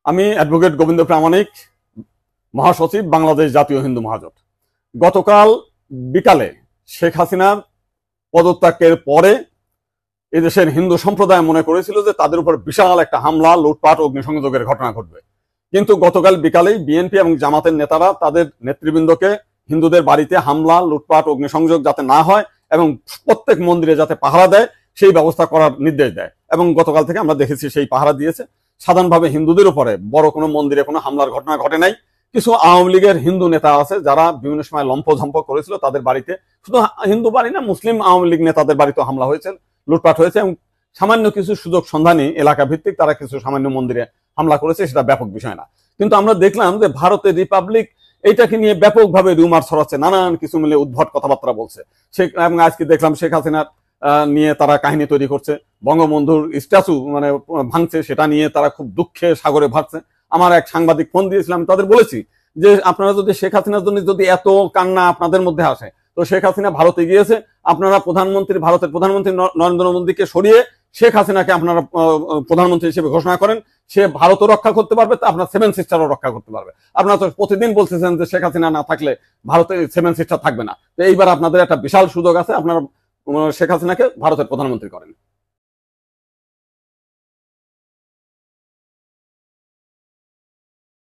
আমি অ্যাডভোকেট গোবিন্দ প্রামাণিক, মহাসচিব, বাংলাদেশ জাতীয় হিন্দু মহাজোট। গতকাল বিকালে শেখ হাসিনার পদত্যাগের পরে এদেশের হিন্দু সম্প্রদায় মনে করেছিল যে তাদের উপর বিশাল একটা হামলা, লুটপাট, অগ্নিসংযোগের ঘটনা ঘটবে। কিন্তু গতকাল বিকালেই বিএনপি এবং জামাতের নেতারা তাদের নেতৃবৃন্দকে হিন্দুদের বাড়িতে হামলা, লুটপাট, অগ্নিসংযোগ যাতে না হয় এবং প্রত্যেক মন্দিরে যাতে পাহারা দেয় সেই ব্যবস্থা করার নির্দেশ দেয়। এবং গতকাল থেকে আমরা দেখেছি সেই পাহারা দিয়েছে। সাধারণভাবে হিন্দুদের উপরে বড় কোনো মন্দিরে কোনো হামলার ঘটনা ঘটে নাই। কিছু আওয়ামী লীগের হিন্দু নেতা আছে যারা বিভিন্ন সময় লম্পঝম্প করেছিল, তাদের বাড়িতে, শুধু হিন্দু বাড়ি না, মুসলিম আওয়ামী লীগ নেতাদের বাড়িতেও হামলা হয়েছে, লুটপাট হয়েছে এবং সামান্য কিছু সুযোগ সন্ধানী এলাকা ভিত্তিক তারা কিছু সামান্য মন্দিরে হামলা করেছে, সেটা ব্যাপক বিষয় না। কিন্তু আমরা দেখলাম যে ভারতের রিপাবলিক এইটাকে নিয়ে ব্যাপকভাবে রিউমার ছড়াচ্ছে, নানান কিছু মিলে উদ্ভট কথাবার্তা বলছে। এবং আজকে দেখলাম শেখ হাসিনার নিয়ে তারা কাহিনী তৈরি করছে, বঙ্গবন্ধুর স্ট্যাচু ভাঙছে, সেটা নিয়ে তারা খুব দুঃখে সাগরে ভাসছে। আমার এক সাংবাদিক ফোন দিয়েছিলাম, তাদের বলেছি যে আপনারা যদি শেখ হাসিনার জন্য যদি এত কান্না আপনাদের মধ্যে আসে, তো শেখ হাসিনা ভারতে গিয়েছে, আপনারা ভারতের প্রধানমন্ত্রী নরেন্দ্র মোদীকে সরিয়ে শেখ হাসিনাকে আপনারা প্রধানমন্ত্রী হিসেবে ঘোষণা করেন। সে ভারতও রক্ষা করতে পারবে, তা আপনার সেভেন সিস্টারও রক্ষা করতে পারবে। আপনারা তো প্রতিদিন বলতেছেন যে শেখ হাসিনা না থাকলে ভারতে সেভেন সিস্টার থাকবে না। তো এইবার আপনাদের একটা বিশাল সুযোগ আছে, আপনারা শেখ হাসিনাকে ভারতের প্রধানমন্ত্রী করেন।